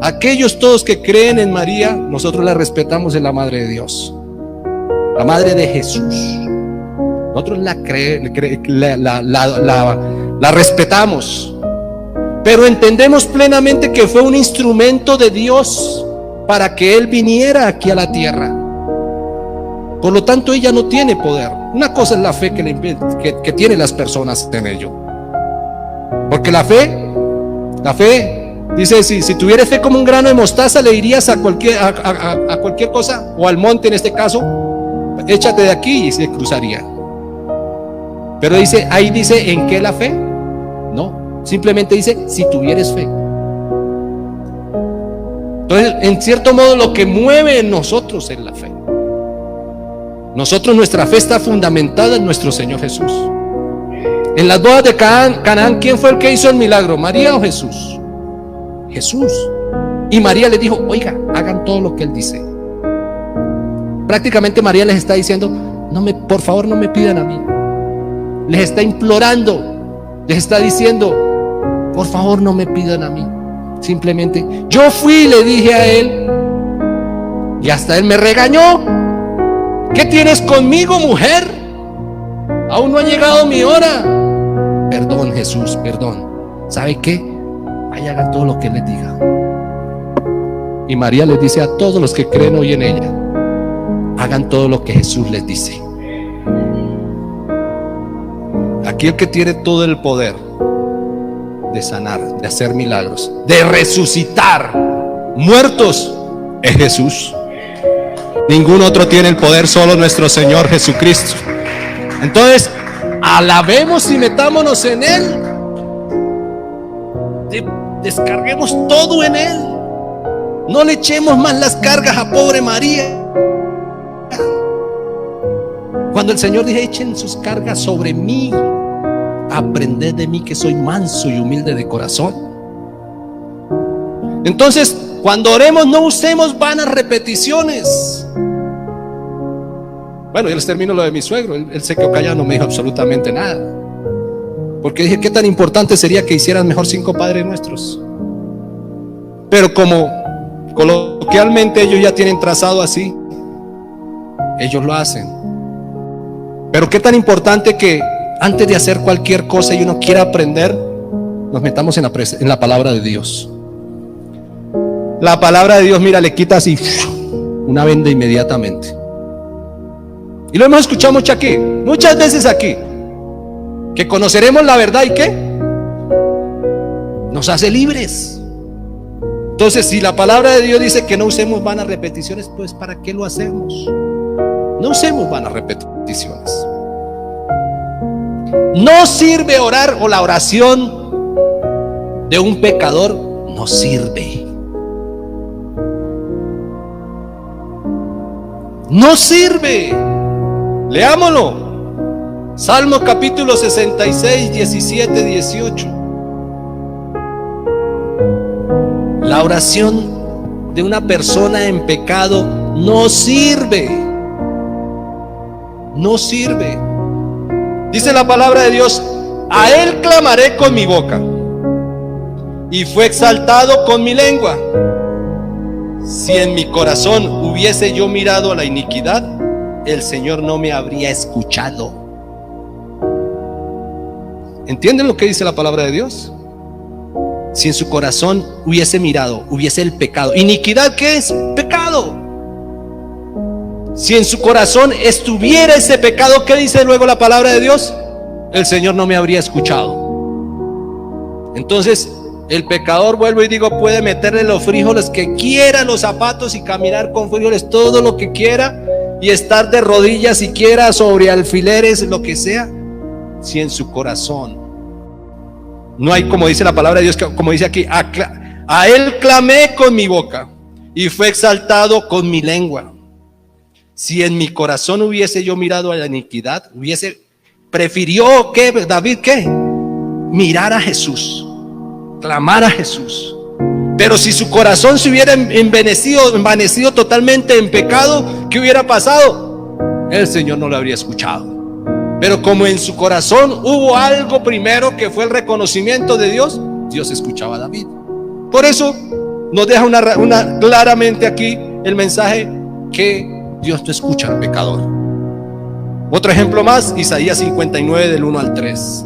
Aquellos todos que creen en María, nosotros la respetamos, en la Madre de Dios, la Madre de Jesús. Nosotros la respetamos, pero entendemos plenamente que fue un instrumento de Dios para que Él viniera aquí a la tierra. Por lo tanto, ella no tiene poder. Una cosa es la fe que tienen las personas en ello. Porque la fe dice, si tuvieras fe como un grano de mostaza, le dirías a cualquier cosa, o al monte en este caso, échate de aquí, y se cruzaría. Pero ahí dice, ¿en qué la fe? No, simplemente dice, si tuvieres fe. Entonces, en cierto modo, lo que mueve en nosotros es la fe. Nuestra fe está fundamentada en nuestro Señor Jesús. En las bodas de Canaán, ¿quién fue el que hizo el milagro? ¿María o Jesús? Jesús. Y María les dijo, oiga, hagan todo lo que Él dice. Prácticamente María les está diciendo, por favor no me pidan a mí. Les está implorando, les está diciendo, por favor no me pidan a mí. Simplemente, yo fui y le dije a Él, y hasta Él me regañó. ¿Qué tienes conmigo, mujer? Aún no ha llegado mi hora. Perdón, Jesús, perdón. ¿Sabe qué? Vaya, hagan todo lo que Él les diga. Y María les dice a todos los que creen hoy en ella, hagan todo lo que Jesús les dice. Aquí el que tiene todo el poder de sanar, de hacer milagros, de resucitar muertos, es Jesús. Ningún otro tiene el poder, solo nuestro Señor Jesucristo. Entonces, alabemos y metámonos en Él. Descarguemos todo en Él. No le echemos más las cargas a pobre María. Cuando el Señor dice, echen sus cargas sobre mí, aprended de mí que soy manso y humilde de corazón. Entonces, cuando oremos, no usemos vanas repeticiones. Bueno, yo les termino lo de mi suegro. Él se quedó callado, no me dijo absolutamente nada. Porque dije, ¿qué tan importante sería que hicieran mejor 5 Padres Nuestros? Pero como coloquialmente ellos ya tienen trazado así, ellos lo hacen. Pero qué tan importante que antes de hacer cualquier cosa y uno quiera aprender, nos metamos en la palabra de Dios. La palabra de Dios, mira, le quita así una venda inmediatamente. Y lo hemos escuchado muchas veces aquí, que conoceremos la verdad y ¿qué? Nos hace libres. Entonces, si la palabra de Dios dice que no usemos vanas repeticiones, pues ¿para qué lo hacemos? No usemos vanas repeticiones. No sirve orar, o la oración de un pecador no sirve. No sirve. Leámoslo. Salmo capítulo 66, 17, 18. La oración de una persona en pecado no sirve. No sirve. Dice la palabra de Dios, a Él clamaré con mi boca, y fue exaltado con mi lengua. Si en mi corazón hubiese yo mirado a la iniquidad, el Señor no me habría escuchado. ¿Entienden lo que dice la palabra de Dios? Si en su corazón hubiese mirado, hubiese el pecado. ¿Iniquidad qué es? Pecado. Si en su corazón estuviera ese pecado, ¿qué dice luego la palabra de Dios? El Señor no me habría escuchado. Entonces, el pecador, vuelvo y digo, puede meterle los frijoles que quiera, los zapatos, y caminar con frijoles todo lo que quiera, y estar de rodillas si quiera, sobre alfileres, lo que sea. Si en su corazón no hay, como dice la palabra de Dios, como dice aquí, a Él clamé con mi boca, y fue exaltado con mi lengua. Si en mi corazón hubiese yo mirado a la iniquidad, prefirió, ¿qué? David, ¿qué? Mirar a Jesús, clamar a Jesús. Pero si su corazón se hubiera envanecido totalmente en pecado, ¿qué hubiera pasado? El Señor no lo habría escuchado. Pero como en su corazón hubo algo primero, que fue el reconocimiento de Dios, Dios escuchaba a David. Por eso nos deja claramente aquí el mensaje que Dios no escucha al pecador. Otro ejemplo más, Isaías 59 del 1 al 3.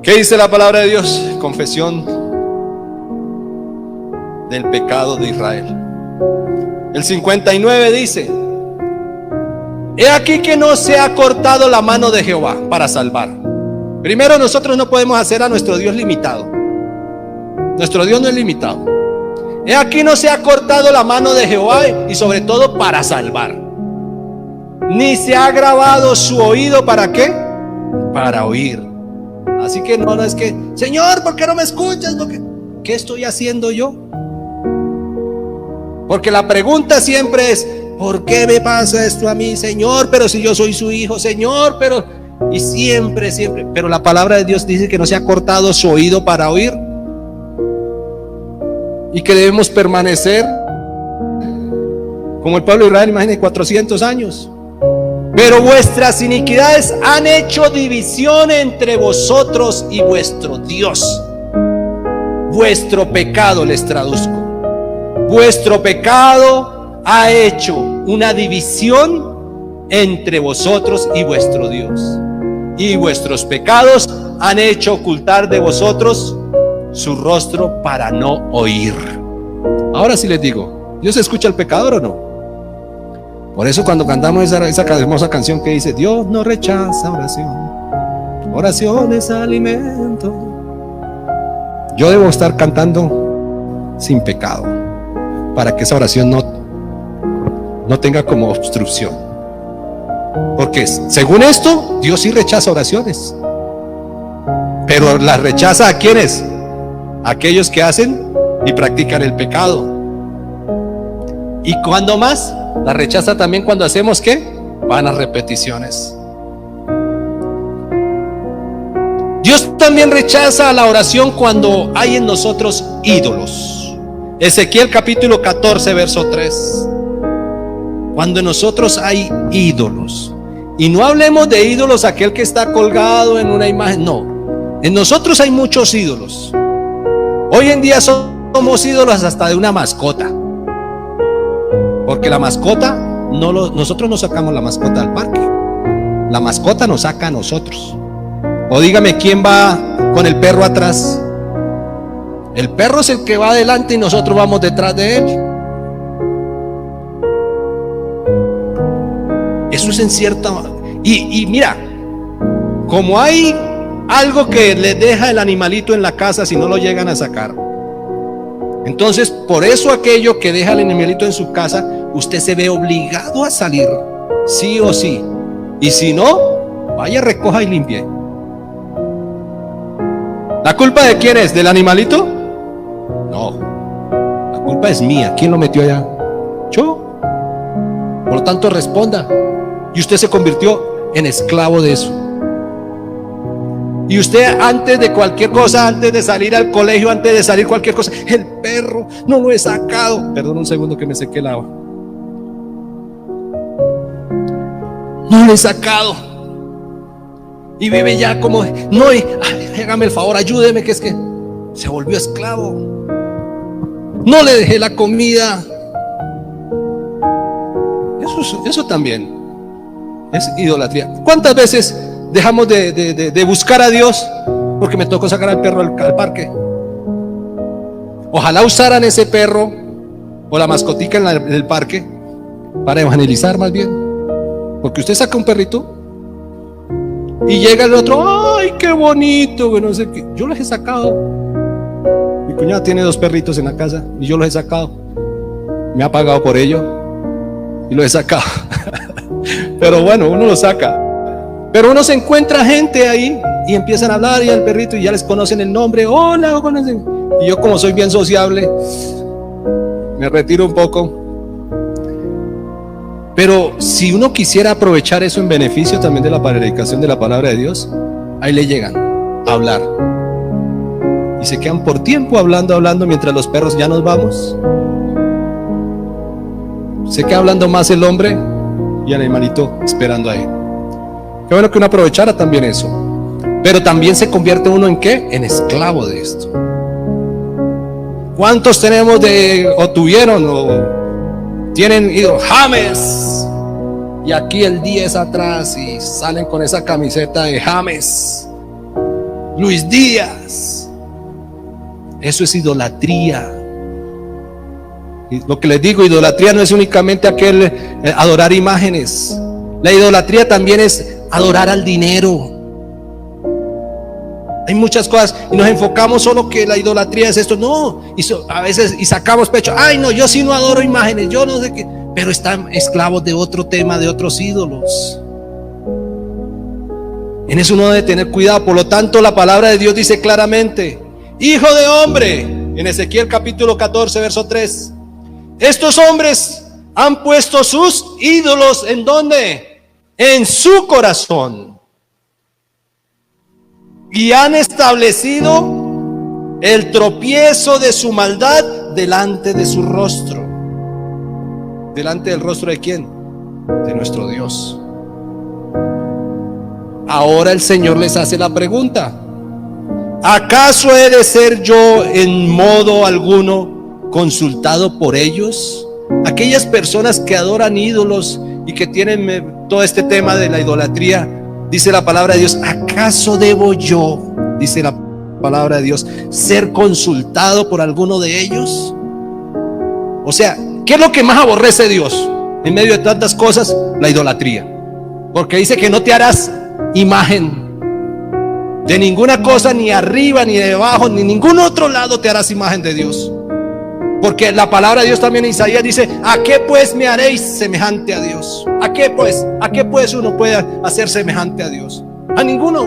¿Qué dice la palabra de Dios? Confesión del pecado de Israel. El 59 dice: he aquí que no se ha cortado la mano de Jehová para salvar. Primero, nosotros no podemos hacer a nuestro Dios limitado. Nuestro Dios no es limitado. He aquí no se ha cortado la mano de Jehová, y sobre todo para salvar. Ni se ha agravado su oído, ¿para qué? Para oír. Así que no es que, Señor, ¿por qué no me escuchas? ¿Qué estoy haciendo yo? Porque la pregunta siempre es: ¿por qué me pasa esto a mí, Señor? Pero si yo soy su hijo, Señor, pero... Y siempre, pero la palabra de Dios dice que no se ha cortado su oído para oír, y que debemos permanecer como el pueblo de Israel, imagínense, 400 años. Pero vuestras iniquidades han hecho división entre vosotros y vuestro Dios. Vuestro pecado, les traduzco, vuestro pecado ha hecho una división entre vosotros y vuestro Dios, y vuestros pecados han hecho ocultar de vosotros su rostro para no oír. Ahora sí les digo, ¿Dios escucha al pecador o no? Por eso cuando cantamos esa hermosa canción que dice: Dios no rechaza oración, oración es alimento. Yo debo estar cantando sin pecado, para que esa oración no tenga como obstrucción. Porque según esto, Dios sí rechaza oraciones, pero las rechaza ¿a quiénes? A aquellos que hacen y practican el pecado. ¿Y cuándo más? La rechaza también cuando hacemos ¿qué? Vanas repeticiones. Dios también rechaza la oración cuando hay en nosotros ídolos. Ezequiel capítulo 14 verso 3. Cuando en nosotros hay ídolos. Y no hablemos de ídolos aquel que está colgado en una imagen, no. En nosotros hay muchos ídolos. Hoy en día somos ídolos hasta de una mascota. Porque la mascota, nosotros no sacamos la mascota al parque. La mascota nos saca a nosotros. O dígame, ¿quién va con el perro atrás? El perro es el que va adelante y nosotros vamos detrás de él. Eso es en cierta... Y mira, como hay algo que le deja el animalito en la casa si no lo llegan a sacar, entonces por eso aquello que deja el animalito en su casa, usted se ve obligado a salir, sí o sí. Y si no, vaya, recoja y limpie. ¿La culpa de quién es? ¿Del animalito? No, la culpa es mía. ¿Quién lo metió allá? Yo. Por lo tanto, responda. Y usted se convirtió en esclavo de eso. Y usted, antes de cualquier cosa, antes de salir al colegio, antes de salir cualquier cosa, el perro no lo he sacado. Perdón un segundo que me sequé el agua. No lo he sacado. Y vive ya como, no, hágame el favor, ayúdeme, que es que se volvió esclavo. No le dejé la comida. Eso también es idolatría. ¿Cuántas veces dejamos de buscar a Dios porque me tocó sacar al perro al parque? Ojalá usaran ese perro o la mascotica en el parque para evangelizar más bien. Porque usted saca un perrito y llega el otro, ¡ay, qué bonito! No sé qué. Yo los he sacado. Mi cuñada tiene 2 perritos en la casa y yo los he sacado. Me ha pagado por ello y los he sacado. Pero bueno, uno lo saca. Pero uno se encuentra gente ahí y empiezan a hablar y al perrito y ya les conocen el nombre. Hola, conocen. Y yo, como soy bien sociable, me retiro un poco. Pero si uno quisiera aprovechar eso en beneficio también de la predicación de la palabra de Dios, ahí le llegan a hablar. y se quedan por tiempo hablando mientras los perros ya nos vamos. Se queda hablando más el hombre y el animalito esperando a él. Qué bueno que uno aprovechara también eso. Pero también se convierte uno en ¿qué? En esclavo de esto. ¿Cuántos tenemos o tuvieron o tienen ido James? Y aquí el 10 atrás y salen con esa camiseta de James, Luis Díaz. Eso es idolatría. Y lo que les digo, idolatría no es únicamente aquel adorar imágenes. La idolatría también es adorar al dinero. Hay muchas cosas y nos enfocamos solo que la idolatría es esto. No, a veces sacamos pecho. Ay, no, yo sí no adoro imágenes, yo no sé qué. Pero están esclavos de otro tema, de otros ídolos. En eso uno debe tener cuidado. Por lo tanto, la palabra de Dios dice claramente: hijo de hombre, en Ezequiel capítulo 14, verso 3. Estos hombres han puesto sus ídolos, ¿en dónde? En su corazón. Y han establecido el tropiezo de su maldad delante de su rostro. ¿Delante del rostro de quién? De nuestro Dios. Ahora el Señor les hace la pregunta: ¿acaso he de ser yo en modo alguno consultado por ellos? Aquellas personas que adoran ídolos y que tienen todo este tema de la idolatría, dice la palabra de Dios, ¿acaso debo yo, dice la palabra de Dios, ser consultado por alguno de ellos? O sea, ¿qué es lo que más aborrece Dios en medio de tantas cosas? La idolatría. Porque dice que no te harás imagen de ninguna cosa, ni arriba, ni debajo, ni ningún otro lado te harás imagen de Dios. Porque la palabra de Dios también en Isaías dice: ¿a qué pues me haréis semejante a Dios? ¿A qué pues? ¿A qué pues uno puede hacer semejante a Dios? A ninguno.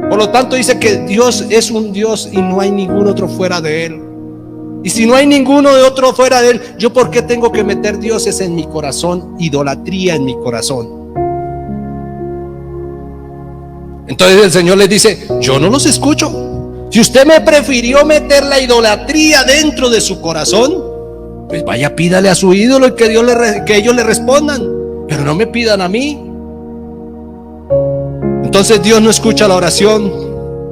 Por lo tanto dice que Dios es un Dios y no hay ningún otro fuera de Él. Y si no hay ninguno de otro fuera de Él, ¿yo por qué tengo que meter dioses en mi corazón? Idolatría en mi corazón. Entonces el Señor les dice: yo no los escucho. Si usted me prefirió meter la idolatría dentro de su corazón, pues vaya, pídale a su ídolo y que ellos le respondan, pero no me pidan a mí. Entonces Dios no escucha la oración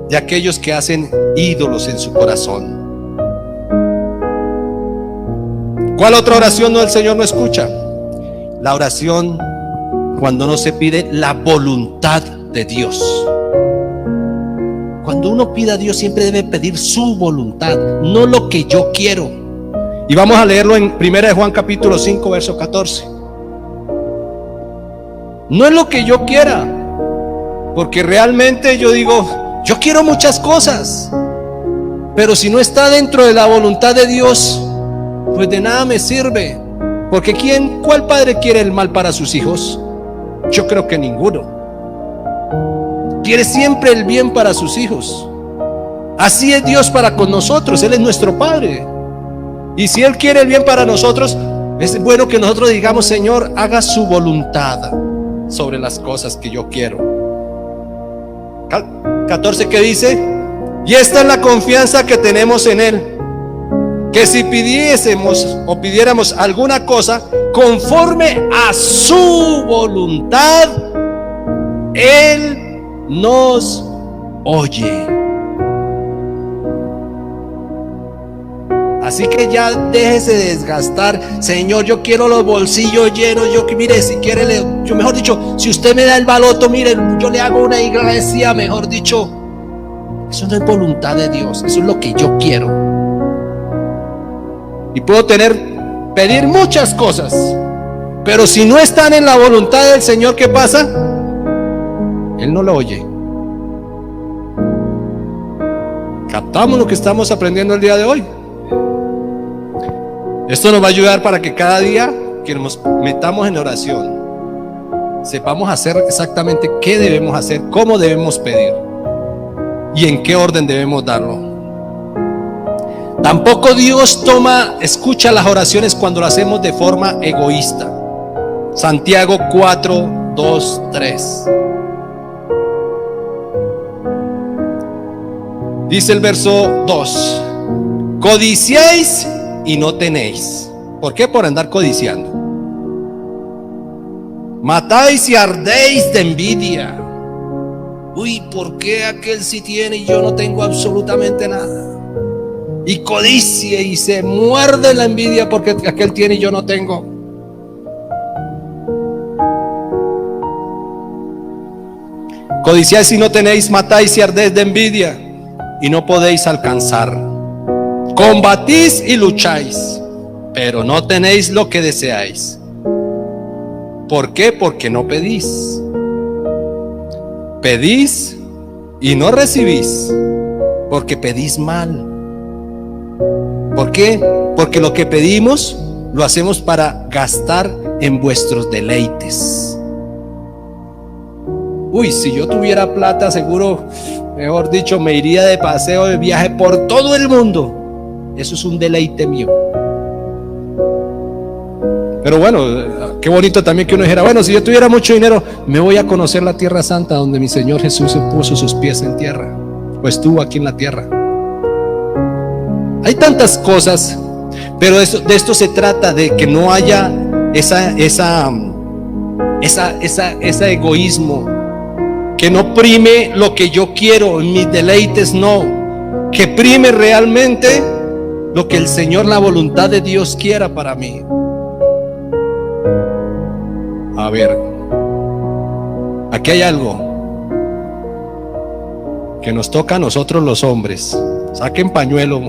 de aquellos que hacen ídolos en su corazón. ¿Cuál otra oración el Señor no escucha? La oración cuando no se pide la voluntad de Dios. Cuando uno pide a Dios, siempre debe pedir su voluntad, no lo que yo quiero. Y vamos a leerlo en 1 de Juan capítulo 5, verso 14. No es lo que yo quiera, porque realmente yo digo, yo quiero muchas cosas, pero si no está dentro de la voluntad de Dios, pues de nada me sirve. Porque ¿cuál padre quiere el mal para sus hijos? Yo creo que ninguno. Quiere siempre el bien para sus hijos. Así es Dios para con nosotros. Él es nuestro Padre. Y si Él quiere el bien para nosotros, es bueno que nosotros digamos: Señor, haga su voluntad sobre las cosas que yo quiero. 14, ¿qué dice? Y esta es la confianza que tenemos en Él, que si pidiéramos alguna cosa conforme a su voluntad, Él nos oye. Así que ya déjese de desgastar. Señor, yo quiero los bolsillos llenos. Mire, si quiere, mejor dicho, si usted me da el baloto, mire, yo le hago una iglesia, mejor dicho. Eso no es voluntad de Dios, eso es lo que yo quiero. Y puedo pedir muchas cosas, pero si no están en la voluntad del Señor, ¿qué pasa? Él no lo oye. ¿Captamos lo que estamos aprendiendo el día de hoy? Esto nos va a ayudar para que cada día que nos metamos en oración, sepamos hacer exactamente qué debemos hacer, cómo debemos pedir y en qué orden debemos darlo. Tampoco Dios escucha las oraciones cuando lo hacemos de forma egoísta. Santiago 4, 2, 3. Dice el verso 2: codiciáis y no tenéis. ¿Por qué? Por andar codiciando. Matáis y ardéis de envidia. Uy, ¿por qué aquel sí tiene y yo no tengo absolutamente nada? Y codicia y se muerde la envidia porque aquel tiene y yo no tengo. Codiciáis y no tenéis, matáis y ardéis de envidia y no podéis alcanzar. Combatís y lucháis, pero no tenéis lo que deseáis. ¿Por qué? Porque no pedís. Pedís y no recibís, porque pedís mal. ¿Por qué? Porque lo que pedimos lo hacemos para gastar en vuestros deleites. Uy, si yo tuviera plata, seguro, mejor dicho, me iría de paseo, de viaje por todo el mundo. Eso es un deleite mío. Pero bueno, qué bonito también que uno dijera, bueno, si yo tuviera mucho dinero, me voy a conocer la Tierra Santa, donde mi Señor Jesús se puso sus pies en tierra, o estuvo aquí en la tierra. Hay tantas cosas, pero de esto se trata, de que no haya ese egoísmo, que no prime lo que yo quiero, mis deleites, no, que prime realmente lo que el Señor, la voluntad de Dios quiera para mí. A ver, aquí hay algo que nos toca a nosotros los hombres. Saquen pañuelo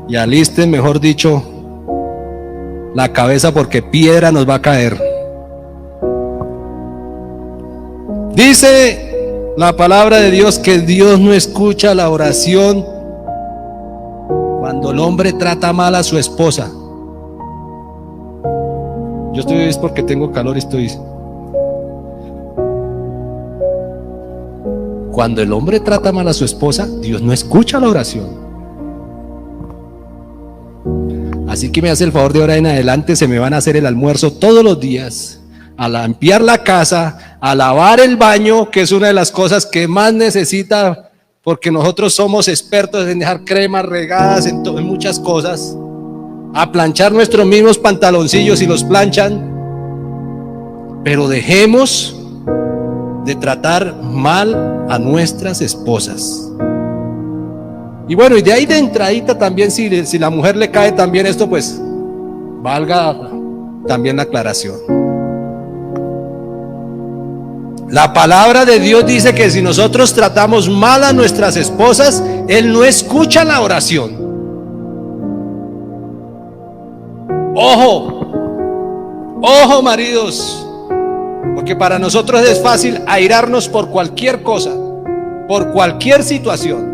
y alisten, mejor dicho, la cabeza, porque piedra nos va a caer. Dice la palabra de Dios que Dios no escucha la oración cuando el hombre trata mal a su esposa. Yo estoy, es porque tengo calor y estoy. Cuando el hombre trata mal a su esposa, Dios no escucha la oración. Así que me hace el favor, de ahora en adelante se me van a hacer el almuerzo todos los días, a limpiar la casa, a lavar el baño, que es una de las cosas que más necesita, porque nosotros somos expertos en dejar cremas regadas en muchas cosas, a planchar nuestros mismos pantaloncillos y los planchan. Pero dejemos de tratar mal a nuestras esposas. Y bueno, y de ahí de entradita también, si la mujer le cae también esto, pues valga también la aclaración. La palabra de Dios dice que si nosotros tratamos mal a nuestras esposas, Él no escucha la oración. Ojo, ojo, maridos, porque para nosotros es fácil airarnos por cualquier cosa, por cualquier situación.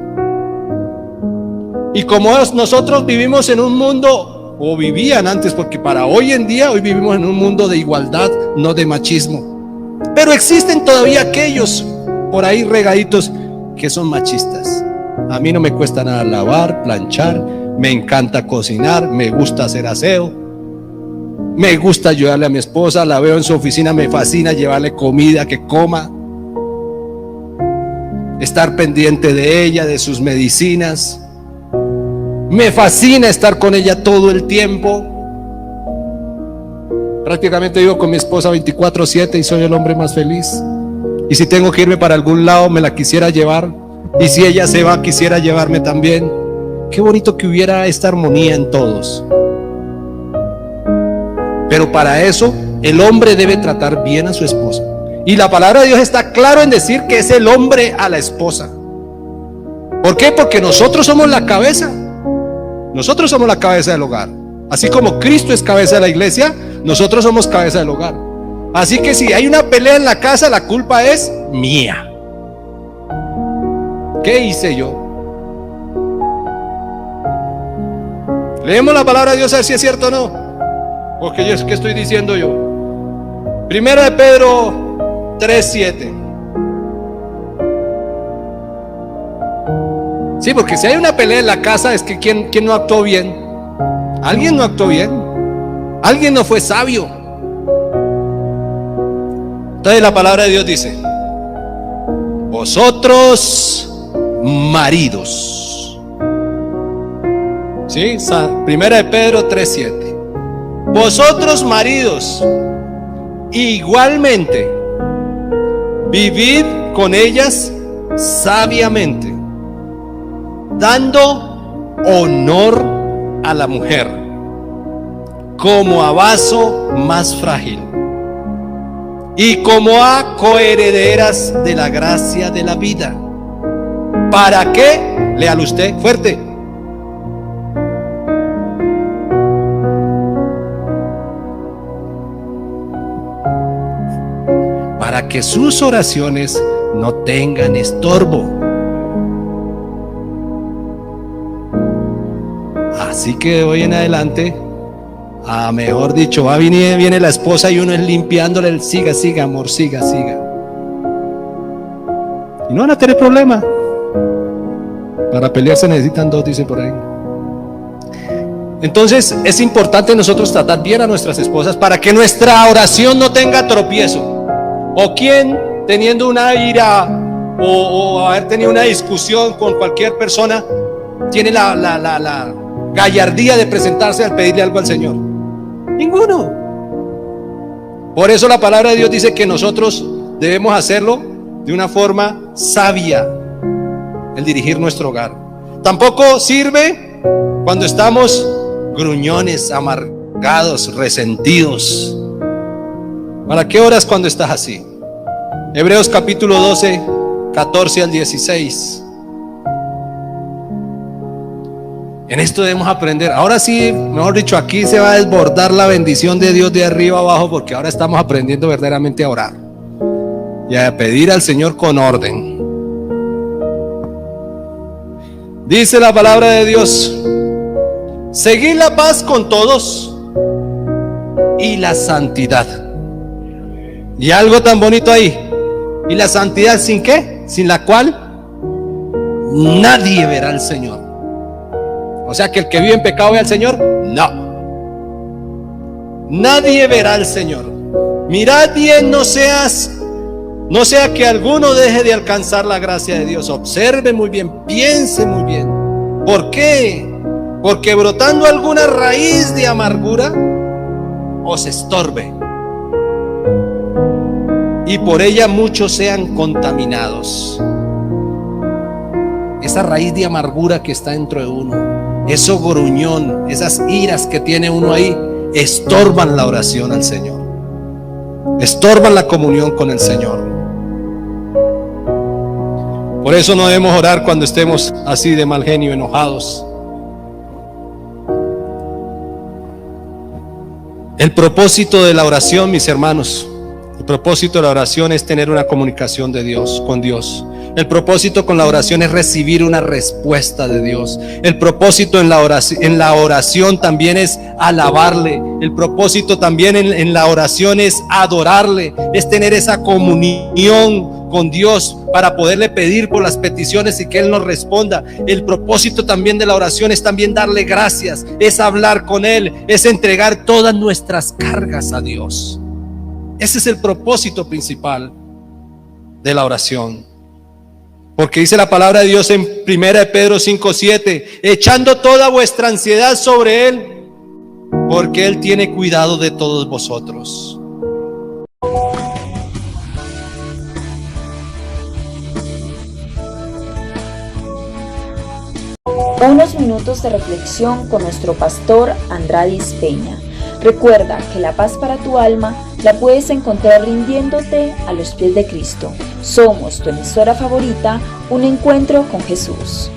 Y como nosotros vivimos en un mundo, o vivían antes, porque para hoy en día, hoy vivimos en un mundo de igualdad, no de machismo. Pero existen todavía aquellos por ahí regaditos que son machistas. A mí no me cuesta nada lavar, planchar, me encanta cocinar, me gusta hacer aseo, me gusta ayudarle a mi esposa, la veo en su oficina, me fascina llevarle comida que coma, estar pendiente de ella, de sus medicinas. Me fascina estar con ella todo el tiempo. Prácticamente vivo con mi esposa 24/7 y soy el hombre más feliz. Y si tengo que irme para algún lado, me la quisiera llevar. Y si ella se va, quisiera llevarme también. Qué bonito que hubiera esta armonía en todos. Pero para eso, el hombre debe tratar bien a su esposa. Y la palabra de Dios está claro en decir que es el hombre a la esposa. ¿Por qué? Porque nosotros somos la cabeza. Nosotros somos la cabeza del hogar. Así como Cristo es cabeza de la iglesia, nosotros somos cabeza del hogar. Así que si hay una pelea en la casa, la culpa es mía. ¿Qué hice yo? Leemos la palabra de Dios a ver si es cierto o no. Porque yo, ¿qué estoy diciendo yo? Primera de Pedro 3:7. Sí, porque si hay una pelea en la casa, es que ¿quién no actuó bien? Alguien no actuó bien. Alguien no fue sabio. Entonces la palabra de Dios dice: vosotros maridos. ¿Sí? Primera de Pedro 3:7. Vosotros maridos, igualmente, vivid con ellas sabiamente, dando honor a la mujer como a vaso más frágil y como a coherederas de la gracia de la vida. ¿Para qué? Léalo usted fuerte. Para que sus oraciones no tengan estorbo. Así que de hoy en adelante, mejor dicho, viene la esposa y uno es limpiándole siga, amor, siga. Y no van a tener problema. Para pelear se necesitan dos, dicen por ahí. Entonces es importante nosotros tratar bien a nuestras esposas para que nuestra oración no tenga tropiezo. O quien teniendo una ira o haber tenido una discusión con cualquier persona tiene la gallardía de presentarse al pedirle algo al Señor. Ninguno. Por eso la palabra de Dios dice que nosotros debemos hacerlo de una forma sabia, el dirigir nuestro hogar. Tampoco sirve cuando estamos gruñones, amargados, resentidos. ¿Para qué oras cuando estás así? Hebreos capítulo 12, 14 al 16. En esto debemos aprender. Ahora sí, mejor dicho, aquí se va a desbordar la bendición de Dios de arriba abajo, porque ahora estamos aprendiendo verdaderamente a orar y a pedir al Señor con orden. Dice la palabra de Dios: seguid la paz con todos y la santidad. Y algo tan bonito ahí. ¿Y la santidad sin qué? Sin la cual nadie verá al Señor. O sea que el que vive en pecado ve al Señor. No. Nadie verá al Señor. Mirad bien, no sea que alguno deje de alcanzar la gracia de Dios. Observe muy bien, piense muy bien. ¿Por qué? Porque brotando alguna raíz de amargura os estorbe, y por ella muchos sean contaminados. Esa raíz de amargura que está dentro de uno, eso gruñón, esas iras que tiene uno ahí, estorban la oración al Señor, estorban la comunión con el Señor. Por eso no debemos orar cuando estemos así de mal genio, enojados. El propósito de la oración, mis hermanos, el propósito de la oración es tener una comunicación de Dios, con Dios. El propósito con la oración es recibir una respuesta de Dios. El propósito en la oración también es alabarle. El propósito también en la oración es adorarle, es tener esa comunión con Dios para poderle pedir por las peticiones y que Él nos responda. El propósito también de la oración es también darle gracias, es hablar con Él, es entregar todas nuestras cargas a Dios. Ese es el propósito principal de la oración. Porque dice la palabra de Dios en 1 Pedro 5:7, echando toda vuestra ansiedad sobre Él, porque Él tiene cuidado de todos vosotros. Unos minutos de reflexión con nuestro pastor Andradis Peña. Recuerda que la paz para tu alma la puedes encontrar rindiéndote a los pies de Cristo. Somos tu emisora favorita, un encuentro con Jesús.